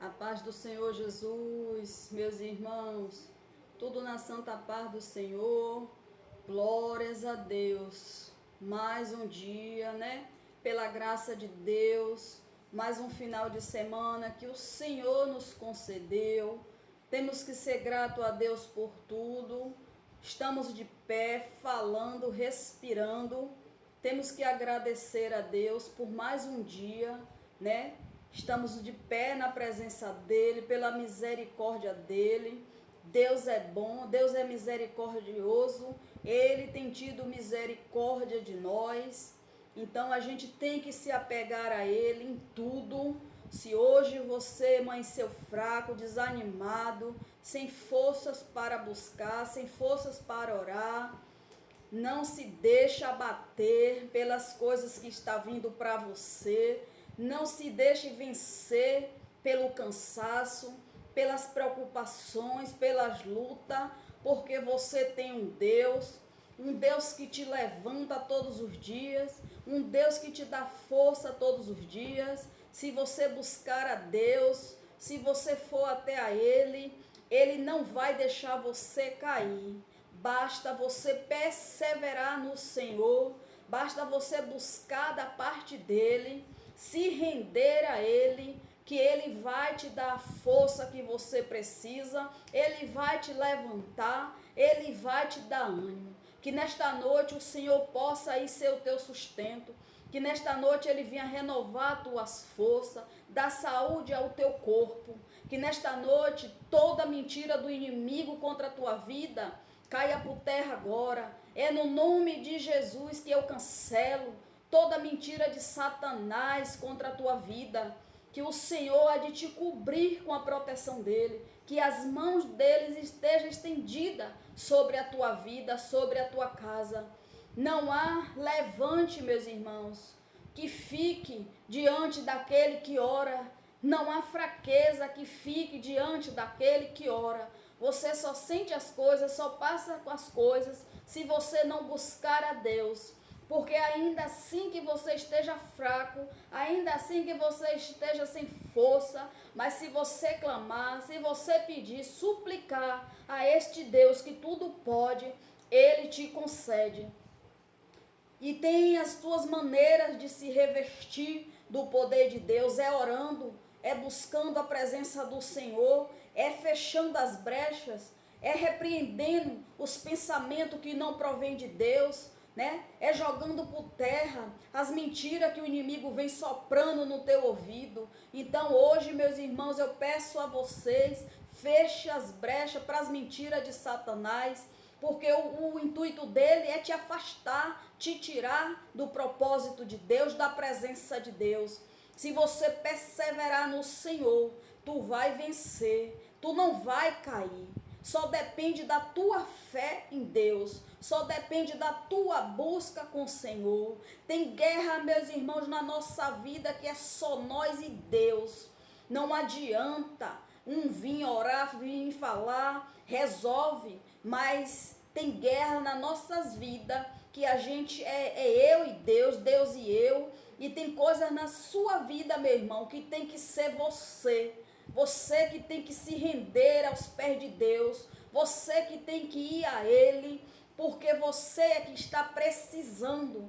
A paz do Senhor Jesus, meus irmãos, tudo na santa paz do Senhor, glórias a Deus. Mais um dia, né? Pela graça de Deus, mais um final de semana que o Senhor nos concedeu. Temos que ser grato a Deus por tudo. Estamos de pé, falando, respirando. Temos que agradecer a Deus por mais um dia, né? Estamos de pé na presença dEle, pela misericórdia dEle. Deus é bom, Deus é misericordioso, Ele tem tido misericórdia de nós. Então a gente tem que se apegar a Ele em tudo. Se hoje você amanheceu fraco, desanimado, sem forças para buscar, sem forças para orar, não se deixe abater pelas coisas que está vindo para você. Não se deixe vencer pelo cansaço, pelas preocupações, pelas lutas, porque você tem um Deus que te levanta todos os dias, um Deus que te dá força todos os dias. Se você buscar a Deus, se você for até a Ele, Ele não vai deixar você cair. Basta você perseverar no Senhor, basta você buscar da parte dEle, se render a Ele, que Ele vai te dar a força que você precisa, Ele vai te levantar, Ele vai te dar ânimo. Que nesta noite o Senhor possa aí ser o teu sustento, que nesta noite Ele venha renovar tuas forças, dar saúde ao teu corpo, que nesta noite toda mentira do inimigo contra a tua vida caia por terra agora. É no nome de Jesus que eu cancelo toda mentira de Satanás contra a tua vida, que o Senhor há de te cobrir com a proteção dele, que as mãos deles estejam estendidas sobre a tua vida, sobre a tua casa. Não há levante, meus irmãos, que fique diante daquele que ora. Não há fraqueza que fique diante daquele que ora. Você só sente as coisas, só passa com as coisas, se você não buscar a Deus. Porque ainda assim que você esteja fraco, ainda assim que você esteja sem força, mas se você clamar, se você pedir, suplicar a este Deus que tudo pode, Ele te concede. E tem as tuas maneiras de se revestir do poder de Deus, é orando, é buscando a presença do Senhor, é fechando as brechas, é repreendendo os pensamentos que não provêm de Deus, né? É jogando por terra as mentiras que o inimigo vem soprando no teu ouvido. Então hoje, meus irmãos, eu peço a vocês, feche as brechas para as mentiras de Satanás, porque o intuito dele é te afastar, te tirar do propósito de Deus, da presença de Deus. Se você perseverar no Senhor, tu vai vencer, tu não vai cair. Só depende da tua fé em Deus, só depende da tua busca com o Senhor. Tem guerra, meus irmãos, na nossa vida que é só nós e Deus. Não adianta um vir orar, vir falar, resolve, mas tem guerra nas nossas vidas, que a gente é eu e Deus, Deus e eu, e tem coisas na sua vida, meu irmão, que tem que ser você. Você que tem que se render aos pés de Deus, você que tem que ir a Ele, porque você é que está precisando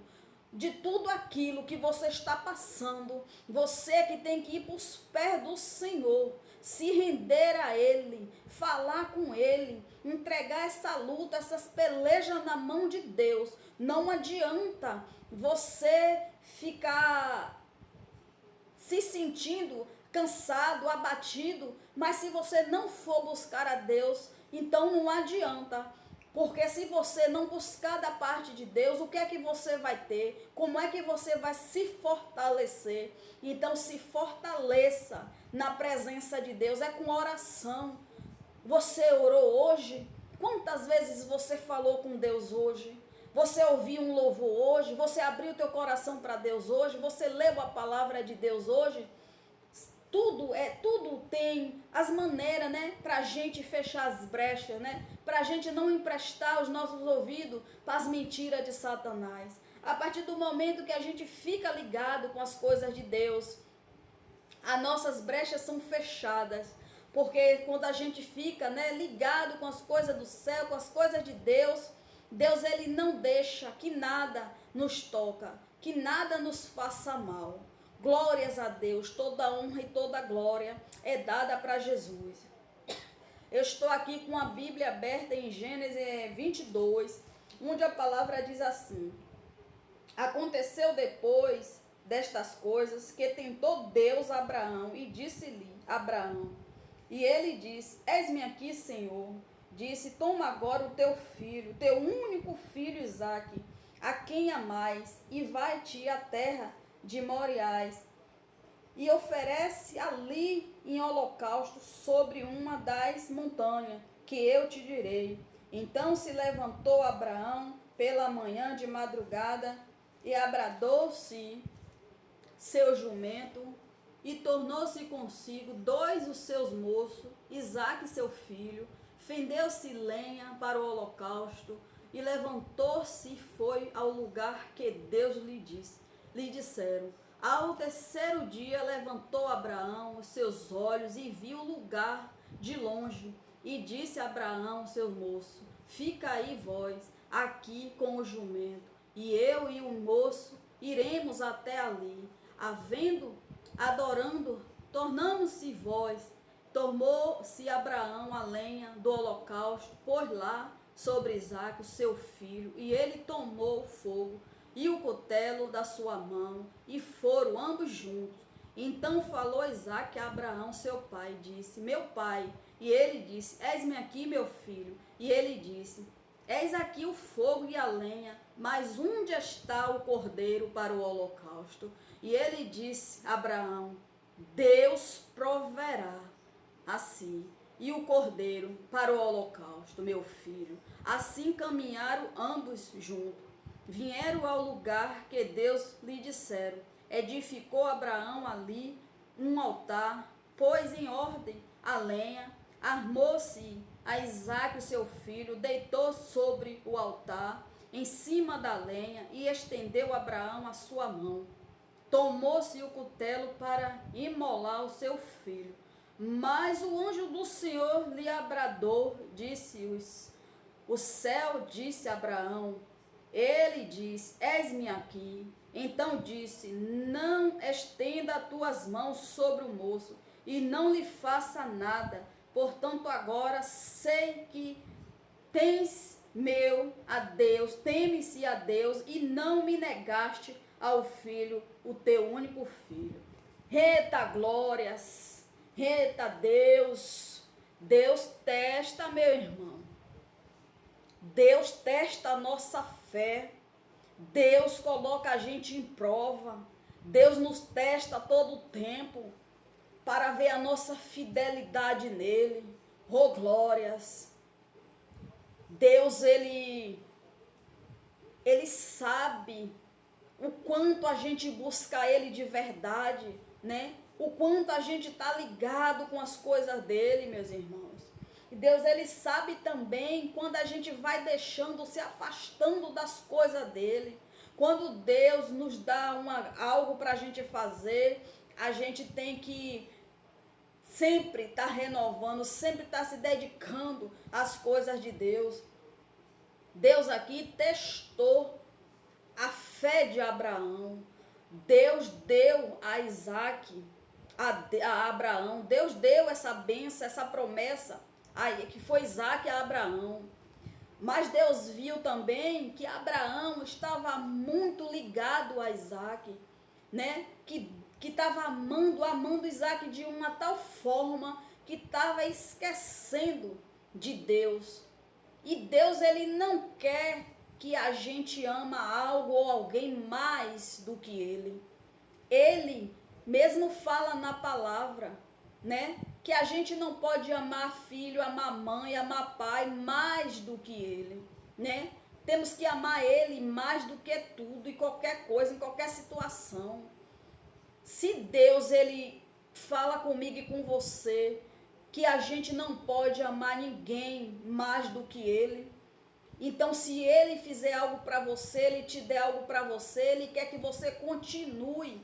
de tudo aquilo que você está passando. Você que tem que ir para os pés do Senhor, se render a Ele, falar com Ele, entregar essa luta, essas pelejas na mão de Deus. Não adianta você ficar se sentindo cansado, abatido, mas se você não for buscar a Deus, então não adianta. Porque se você não buscar da parte de Deus, o que é que você vai ter? Como é que você vai se fortalecer? Então se fortaleça na presença de Deus, é com oração. Você orou hoje? Quantas vezes você falou com Deus hoje? Você ouviu um louvor hoje? Você abriu teu coração para Deus hoje? Você leu a palavra de Deus hoje? Tudo tem as maneiras, né, para a gente fechar as brechas, né, para a gente não emprestar os nossos ouvidos para as mentiras de Satanás. A partir do momento que a gente fica ligado com as coisas de Deus, as nossas brechas são fechadas. Porque quando a gente fica, né, ligado com as coisas do céu, com as coisas de Deus, Deus ele não deixa que nada nos toca, que nada nos faça mal. Glórias a Deus, toda honra e toda glória é dada para Jesus. Eu estou aqui com a Bíblia aberta em Gênesis 22, onde a palavra diz assim: aconteceu depois destas coisas que tentou Deus a Abraão e disse-lhe Abraão, e ele disse: eis-me aqui, Senhor. Disse: toma agora o teu filho, teu único filho Isaque, a quem amais, e vai-te à terra de Moriás, e oferece ali em holocausto sobre uma das montanhas que eu te direi. Então se levantou Abraão pela manhã de madrugada e abradou-se seu jumento e tornou-se consigo dois os seus moços, Isaque seu filho, fendeu-se lenha para o holocausto e levantou-se e foi ao lugar que Deus lhe disseram. Ao terceiro dia levantou Abraão os seus olhos e viu o lugar de longe. E disse a Abraão, seu moço: fica aí vós, aqui com o jumento, e eu e o moço iremos até ali. Adorando, tornamos-se vós. Tomou-se Abraão a lenha do holocausto, pôs lá sobre Isaque, o seu filho, e ele tomou o fogo e o cutelo da sua mão, e foram ambos juntos. Então falou Isaque a Abraão, seu pai, e disse: meu pai. E ele disse: eis-me aqui, meu filho. E ele disse: eis aqui o fogo e a lenha, mas onde está o cordeiro para o holocausto? E ele disse a Abraão: Deus proverá assim, e o cordeiro para o holocausto, meu filho. Assim caminharam ambos juntos. Vieram ao lugar que Deus lhe disseram. Edificou Abraão ali um altar, pôs em ordem a lenha, armou-se a Isaque, seu filho, deitou sobre o altar, em cima da lenha, e estendeu Abraão a sua mão. Tomou-se o cutelo para imolar o seu filho. Mas o anjo do Senhor lhe abradou, o céu disse a Abraão. Ele disse: eis-me aqui. Então disse: não estenda as tuas mãos sobre o moço, e não lhe faça nada. Portanto, agora sei que temes-se a Deus, e não me negaste ao filho, o teu único filho. Eita glórias, eita Deus. Deus testa, meu irmão. Deus testa a nossa fé. Deus coloca a gente em prova. Deus nos testa todo o tempo para ver a nossa fidelidade nele. Oh, glórias. Deus, ele sabe o quanto a gente busca ele de verdade, né? O quanto a gente está ligado com as coisas dele, meus irmãos. E Deus, ele sabe também quando a gente vai deixando, se afastando das coisas dele. Quando Deus nos dá algo para a gente fazer, a gente tem que sempre estar renovando, sempre estar se dedicando às coisas de Deus. Deus aqui testou a fé de Abraão. Deus deu a Isaque, a Abraão. Deus deu essa bênção, essa promessa, aí, que foi Isaque a Abraão. Mas Deus viu também que Abraão estava muito ligado a Isaque, né? Que estava amando Isaque de uma tal forma que estava esquecendo de Deus. E Deus, ele não quer que a gente ama algo ou alguém mais do que ele. Ele mesmo fala na palavra, né? Que a gente não pode amar filho, amar mãe, amar pai mais do que ele, né? Temos que amar ele mais do que tudo e qualquer coisa, em qualquer situação. Se Deus, ele fala comigo e com você que a gente não pode amar ninguém mais do que ele, então se ele fizer algo para você, ele te der algo para você, ele quer que você continue,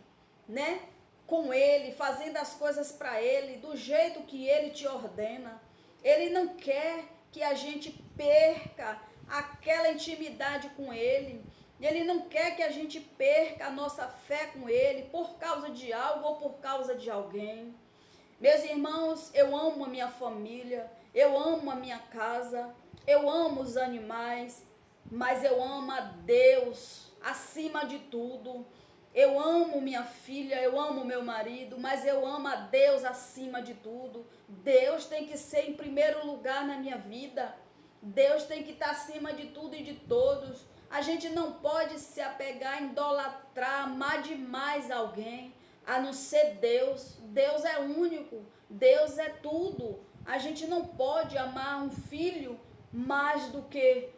né? com Ele, fazendo as coisas para Ele, do jeito que Ele te ordena. Ele não quer que a gente perca aquela intimidade com Ele. Ele não quer que a gente perca a nossa fé com Ele por causa de algo ou por causa de alguém. Meus irmãos, eu amo a minha família, eu amo a minha casa, eu amo os animais, mas eu amo a Deus acima de tudo. Eu amo minha filha, eu amo meu marido, mas eu amo a Deus acima de tudo. Deus tem que ser em primeiro lugar na minha vida. Deus tem que estar acima de tudo e de todos. A gente não pode se apegar, idolatrar, amar demais alguém, a não ser Deus. Deus é único, Deus é tudo. A gente não pode amar um filho mais do que,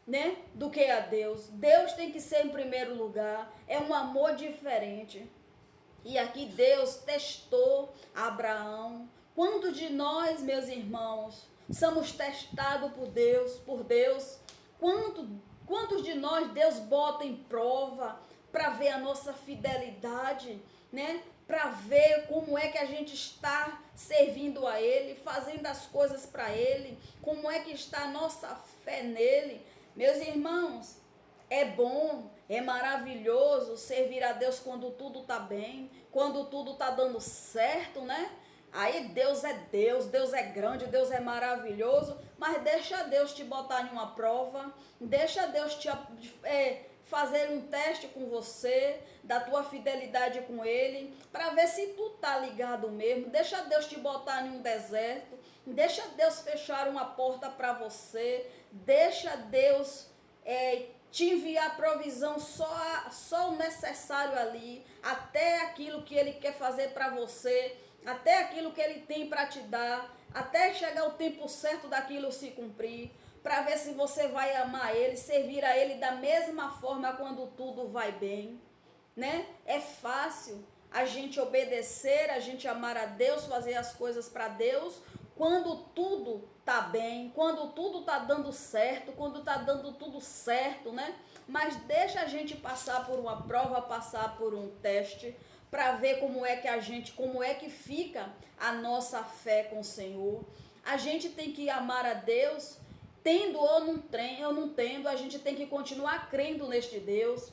né, do que a Deus. Deus tem que ser em primeiro lugar. É um amor diferente. E aqui Deus testou Abraão. Quantos de nós, meus irmãos, somos testados por Deus, Quantos de nós Deus bota em prova para ver a nossa fidelidade, né? Para ver como é que a gente está servindo a Ele, fazendo as coisas para Ele, como é que está a nossa fé nele. Meus irmãos, é bom, é maravilhoso servir a Deus quando tudo está bem, quando tudo está dando certo, né? Aí Deus é Deus, Deus é grande, Deus é maravilhoso, mas deixa Deus te botar em uma prova, deixa Deus te fazer um teste com você, da tua fidelidade com Ele, para ver se tu tá ligado mesmo. Deixa Deus te botar em um deserto, deixa Deus fechar uma porta para você, deixa Deus te enviar provisão só o necessário ali, até aquilo que Ele quer fazer para você, até aquilo que Ele tem para te dar, até chegar o tempo certo daquilo se cumprir, para ver se você vai amar Ele, servir a Ele da mesma forma quando tudo vai bem, né? É fácil a gente obedecer, a gente amar a Deus, fazer as coisas para Deus, quando tudo tá bem, quando tudo tá dando certo, quando tá dando tudo certo, né? Mas deixa a gente passar por uma prova, passar por um teste, para ver como é que fica a nossa fé com o Senhor. A gente tem que amar a Deus, tendo ou não tendo, a gente tem que continuar crendo neste Deus.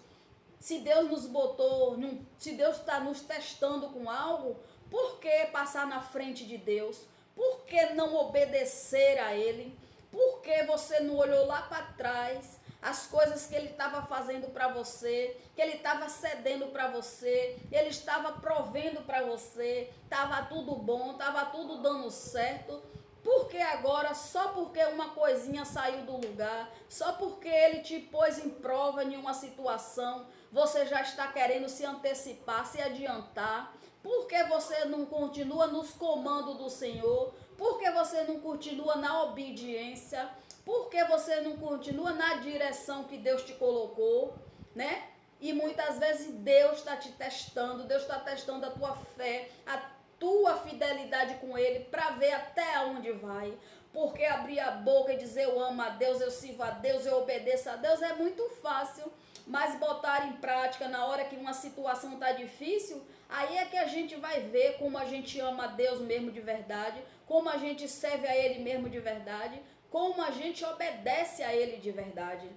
Se Deus nos botou, se Deus está nos testando com algo, por que passar na frente de Deus? Por que não obedecer a Ele? Por que você não olhou lá para trás as coisas que Ele estava fazendo para você, que Ele estava cedendo para você, Ele estava provendo para você, estava tudo bom, estava tudo dando certo? Porque agora, só porque uma coisinha saiu do lugar, só porque Ele te pôs em prova em uma situação, você já está querendo se antecipar, se adiantar? Por que você não continua nos comandos do Senhor? Por que você não continua na obediência? Por que você não continua na direção que Deus te colocou, né? E muitas vezes Deus está te testando, Deus está testando a tua fé, a tua fidelidade com Ele, para ver até onde vai. Porque abrir a boca e dizer eu amo a Deus, eu sirvo a Deus, eu obedeço a Deus é muito fácil, mas botar em prática na hora que uma situação está difícil, aí é que a gente vai ver como a gente ama a Deus mesmo de verdade, como a gente serve a Ele mesmo de verdade, como a gente obedece a Ele de verdade,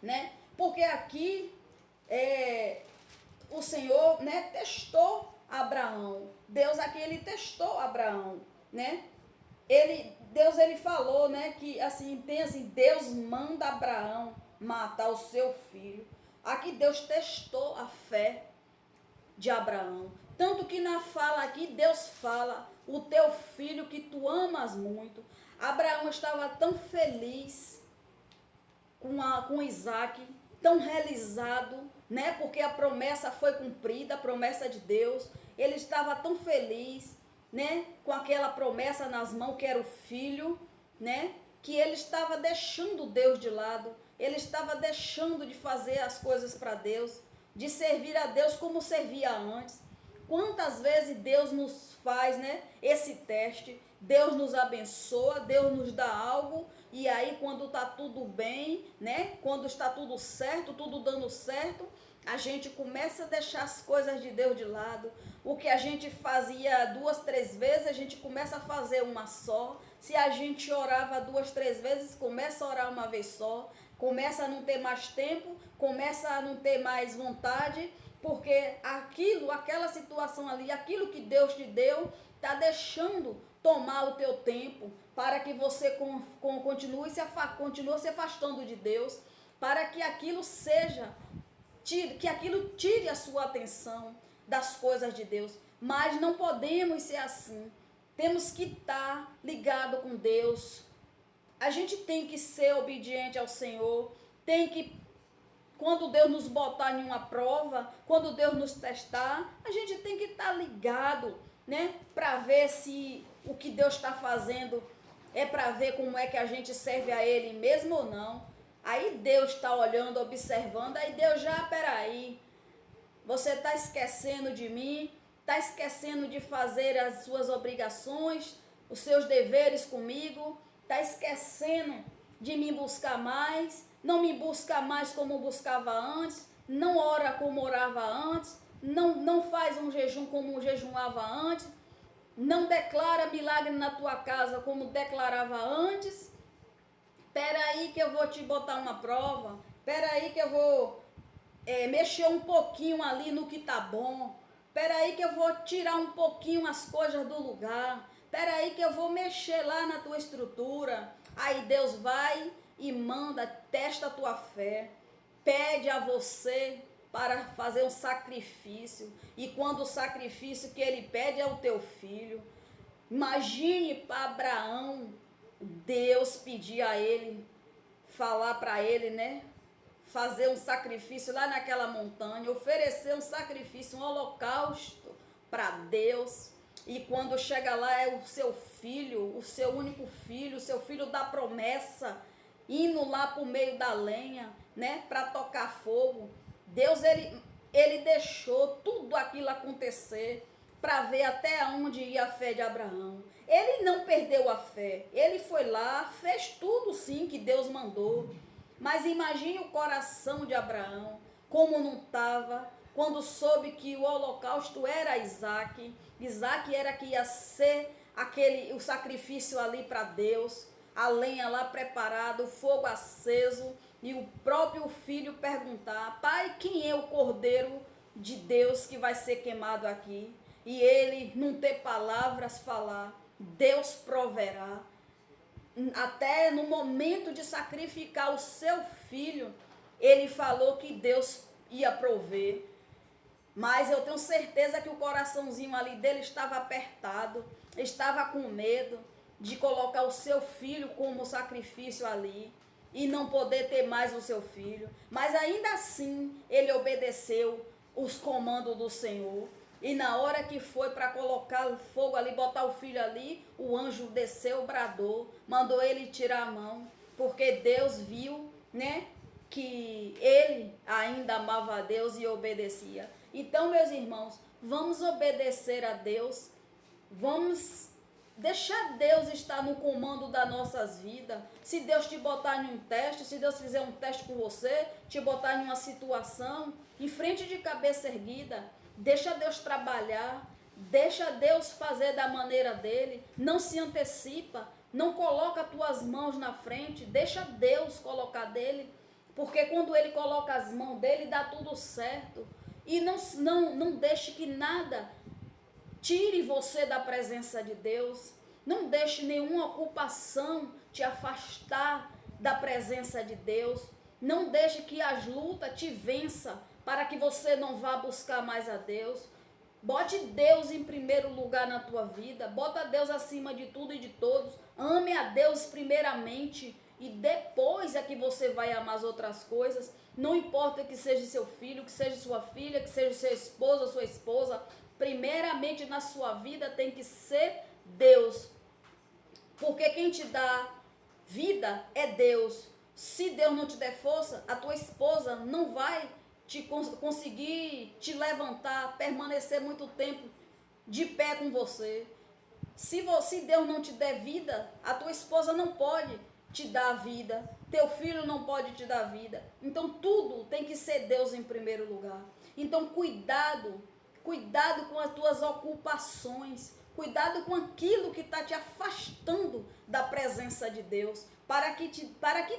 né? Porque aqui o Senhor, né, testou Abraão. Deus aqui, Ele testou Abraão, né? Deus falou, né, que assim, Deus manda Abraão matar o seu filho. Aqui Deus testou a fé de Abraão. Tanto que na fala aqui, Deus fala, o teu filho que tu amas muito. Abraão estava tão feliz com Isaac, tão realizado, né? Porque a promessa foi cumprida, a promessa de Deus. Ele estava tão feliz, né? Com aquela promessa nas mãos, que era o filho, né? Que ele estava deixando Deus de lado. Ele estava deixando de fazer as coisas para Deus, de servir a Deus como servia antes. Quantas vezes Deus nos faz, né, esse teste, Deus nos abençoa, Deus nos dá algo, e aí quando está tudo bem, né, quando está tudo certo, tudo dando certo, a gente começa a deixar as coisas de Deus de lado. O que a gente fazia 2, 3 vezes, a gente começa a fazer uma só. Se a gente orava 2, 3 vezes, começa a orar uma vez só. Começa a não ter mais tempo, começa a não ter mais vontade, porque aquela situação ali, aquilo que Deus te deu, está deixando tomar o teu tempo, para que você continue se afastando de Deus, para que aquilo tire a sua atenção das coisas de Deus. Mas não podemos ser assim. Temos que estar ligado com Deus. A gente tem que ser obediente ao Senhor. Tem que, quando Deus nos botar em uma prova, quando Deus nos testar, a gente tem que estar ligado, né? Para ver se o que Deus está fazendo é para ver como é que a gente serve a Ele mesmo ou não. Aí Deus está olhando, observando, aí Deus já, peraí, você está esquecendo de mim, está esquecendo de fazer as suas obrigações, os seus deveres comigo, está esquecendo de me buscar mais, não me busca mais como buscava antes, não ora como orava antes, não faz um jejum como jejuava antes, não declara milagre na tua casa como declarava antes. Peraí que eu vou te botar uma prova, peraí que eu vou mexer um pouquinho ali no que tá bom, peraí que eu vou tirar um pouquinho as coisas do lugar, peraí que eu vou mexer lá na tua estrutura. Aí Deus vai e manda, testa a tua fé, pede a você para fazer um sacrifício, e quando o sacrifício que ele pede é o teu filho. Imagine para Abraão, Deus pedir a ele, falar para ele, né? Fazer um sacrifício lá naquela montanha, oferecer um sacrifício, um holocausto para Deus. E quando chega lá é o seu filho, o seu único filho, o seu filho da promessa, indo lá para o meio da lenha, né? Para tocar fogo. Deus, ele deixou tudo aquilo acontecer para ver até onde ia a fé de Abraão. Ele não perdeu a fé, ele foi lá, fez tudo sim que Deus mandou. Mas imagine o coração de Abraão, como não estava, quando soube que o holocausto era Isaac. Isaac era que ia ser o sacrifício ali para Deus, a lenha lá preparada, o fogo aceso, e o próprio filho perguntar: pai, quem é o cordeiro de Deus que vai ser queimado aqui? E ele não ter palavras falar, Deus proverá. Até no momento de sacrificar o seu filho, ele falou que Deus ia prover. Mas eu tenho certeza que o coraçãozinho ali dele estava apertado, estava com medo de colocar o seu filho como sacrifício ali e não poder ter mais o seu filho. Mas ainda assim, ele obedeceu os comandos do Senhor. E na hora que foi para colocar fogo ali, botar o filho ali, o anjo desceu, bradou, mandou ele tirar a mão, porque Deus viu, né, que ele ainda amava a Deus e obedecia. Então, meus irmãos, vamos obedecer a Deus, vamos deixar Deus estar no comando das nossas vidas. Se Deus te botar em um teste, se Deus fizer um teste com você, te botar em uma situação, em frente de cabeça erguida, deixa Deus trabalhar, deixa Deus fazer da maneira dele, não se antecipa, não coloca tuas mãos na frente, deixa Deus colocar dele, porque quando ele coloca as mãos dele, dá tudo certo. E não deixe que nada tire você da presença de Deus, não deixe nenhuma ocupação te afastar da presença de Deus, não deixe que as lutas te vençam, para que você não vá buscar mais a Deus. Bote Deus em primeiro lugar na tua vida, bota Deus acima de tudo e de todos, ame a Deus primeiramente, e depois é que você vai amar as outras coisas. Não importa que seja seu filho, que seja sua filha, que seja seu esposo ou sua esposa, primeiramente na sua vida tem que ser Deus, porque quem te dá vida é Deus. Se Deus não te der força, a tua esposa não vai conseguir te levantar, permanecer muito tempo de pé com você. Se Deus não te der vida, a tua esposa não pode te dar vida, teu filho não pode te dar vida. Então tudo tem que ser Deus em primeiro lugar. Então cuidado com as tuas ocupações, cuidado com aquilo que está te afastando da presença de Deus, para que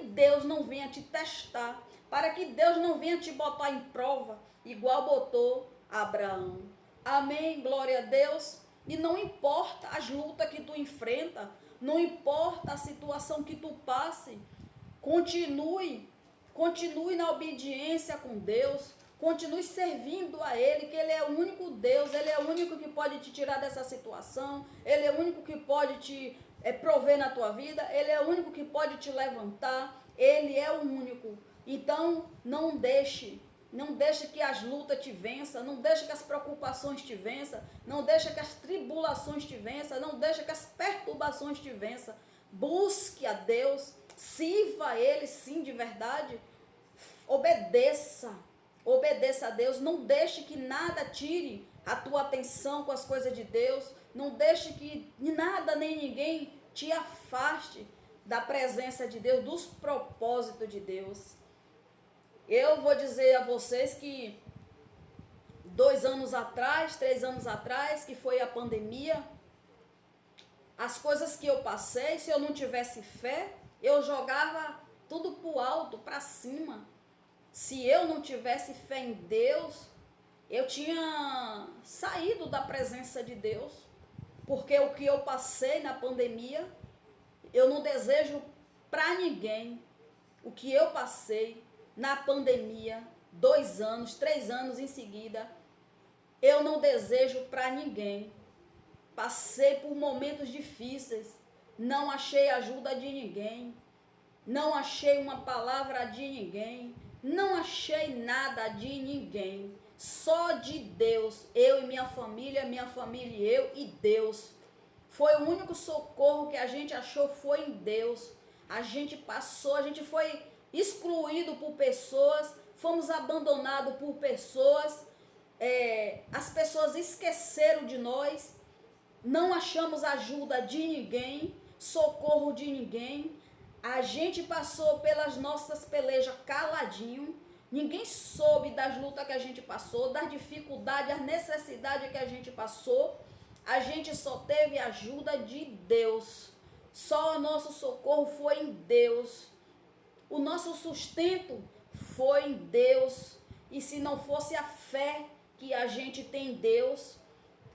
Deus não venha te testar, para que Deus não venha te botar em prova, igual botou Abraão. Amém, glória a Deus. E não importa as lutas que tu enfrenta, não importa a situação que tu passe, continue na obediência com Deus, continue servindo a Ele, que Ele é o único Deus, Ele é o único que pode te tirar dessa situação, Ele é o único que pode te prover na tua vida, Ele é o único que pode te levantar, Ele é o único. Então, não deixe que as lutas te vençam, não deixe que as preocupações te vençam, não deixe que as tribulações te vençam, não deixe que as perturbações te vençam. Busque a Deus, sirva a Ele sim de verdade, obedeça a Deus, não deixe que nada tire a tua atenção com as coisas de Deus, não deixe que nada nem ninguém te afaste da presença de Deus, dos propósitos de Deus. Eu vou dizer a vocês que 2 anos atrás, 3 anos atrás, que foi a pandemia, as coisas que eu passei, se eu não tivesse fé, eu jogava tudo pro alto, para cima. Se eu não tivesse fé em Deus, eu tinha saído da presença de Deus, porque o que eu passei na pandemia, eu não desejo para ninguém. O que eu passei na pandemia, 2 anos, 3 anos em seguida, eu não desejo para ninguém. Passei por momentos difíceis, não achei ajuda de ninguém, não achei uma palavra de ninguém, não achei nada de ninguém, só de Deus, eu e minha família e eu e Deus. Foi o único socorro que a gente achou, foi em Deus. A gente passou, a gente foi excluído por pessoas, fomos abandonados por pessoas, as pessoas esqueceram de nós, não achamos ajuda de ninguém, socorro de ninguém. A gente passou pelas nossas pelejas caladinho, ninguém soube das lutas que a gente passou, das dificuldades, as necessidades que a gente passou. A gente só teve ajuda de Deus, só o nosso socorro foi em Deus. O nosso sustento foi em Deus. E se não fosse a fé que a gente tem em Deus,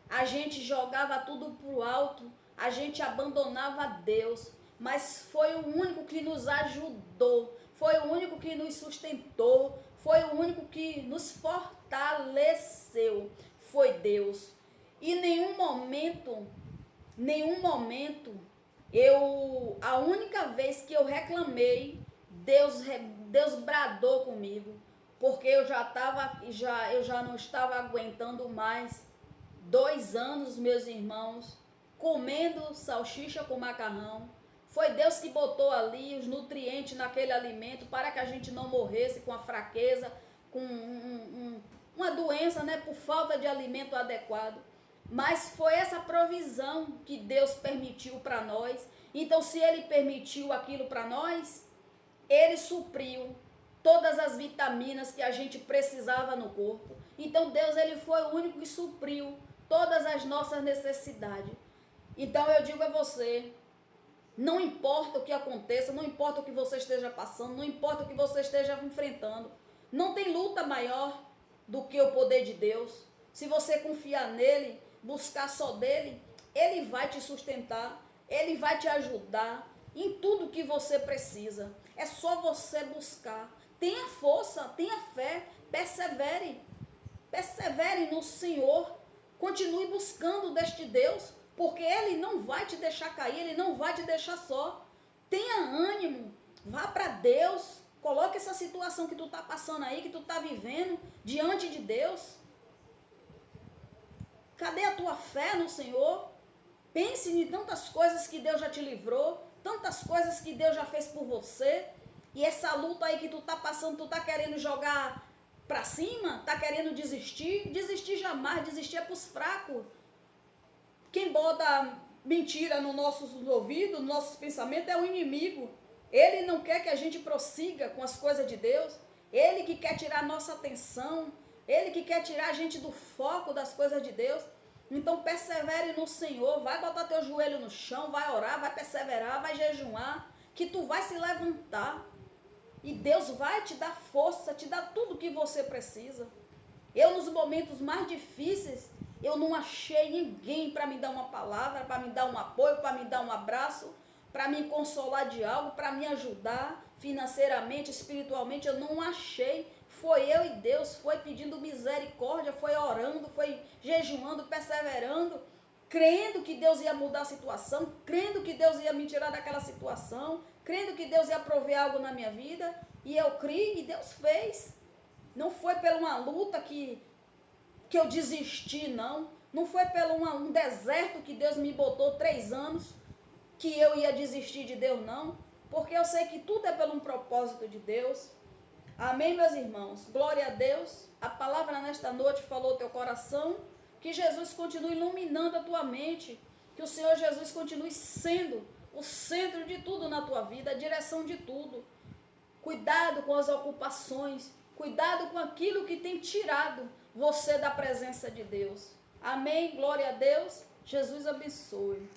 a gente jogava tudo pro alto, a gente abandonava Deus. Mas foi o único que nos ajudou, foi o único que nos sustentou, foi o único que nos fortaleceu, foi Deus. E nenhum momento, a única vez que eu reclamei, Deus bradou comigo, porque eu já não estava aguentando mais. 2 anos, meus irmãos, comendo salsicha com macarrão. Foi Deus que botou ali os nutrientes naquele alimento para que a gente não morresse com a fraqueza, com uma doença, né, por falta de alimento adequado. Mas foi essa provisão que Deus permitiu para nós. Então, se Ele permitiu aquilo para nós, Ele supriu todas as vitaminas que a gente precisava no corpo. Então, Deus, Ele foi o único que supriu todas as nossas necessidades. Então, eu digo a você, não importa o que aconteça, não importa o que você esteja passando, não importa o que você esteja enfrentando, não tem luta maior do que o poder de Deus. Se você confiar nele, buscar só dele, ele vai te sustentar, ele vai te ajudar em tudo que você precisa. É só você buscar. Tenha força, tenha fé, persevere no Senhor, continue buscando deste Deus, porque Ele não vai te deixar cair, Ele não vai te deixar só. Tenha ânimo, vá para Deus, coloque essa situação que tu está passando aí, que tu está vivendo, diante de Deus. Cadê a tua fé no Senhor? Pense em tantas coisas que Deus já te livrou, tantas coisas que Deus já fez por você, e essa luta aí que tu está passando, tu está querendo jogar para cima, está querendo desistir? Desistir jamais, desistir é para os fracos. Quem bota mentira nos nossos ouvidos, nos nossos pensamentos, é o inimigo. Ele não quer que a gente prossiga com as coisas de Deus. Ele que quer tirar a nossa atenção. Ele que quer tirar a gente do foco das coisas de Deus. Então persevere no Senhor. Vai botar teu joelho no chão, vai orar, vai perseverar, vai jejuar, que tu vai se levantar. E Deus vai te dar força, te dar tudo que você precisa. Eu, nos momentos mais difíceis, eu não achei ninguém para me dar uma palavra, para me dar um apoio, para me dar um abraço, para me consolar de algo, para me ajudar financeiramente, espiritualmente. Eu não achei. Foi eu e Deus, foi pedindo misericórdia, foi orando, foi jejuando, perseverando, crendo que Deus ia mudar a situação, crendo que Deus ia me tirar daquela situação, crendo que Deus ia prover algo na minha vida. E eu criei e Deus fez. Não foi por uma luta que eu desisti, não. Não foi pelo um deserto que Deus me botou 3 anos que eu ia desistir de Deus, não. Porque eu sei que tudo é pelo um propósito de Deus. Amém, meus irmãos? Glória a Deus. A palavra nesta noite falou ao teu coração. Que Jesus continue iluminando a tua mente. Que o Senhor Jesus continue sendo o centro de tudo na tua vida, a direção de tudo. Cuidado com as ocupações. Cuidado com aquilo que tem tirado você da presença de Deus. Amém? Glória a Deus. Jesus abençoe.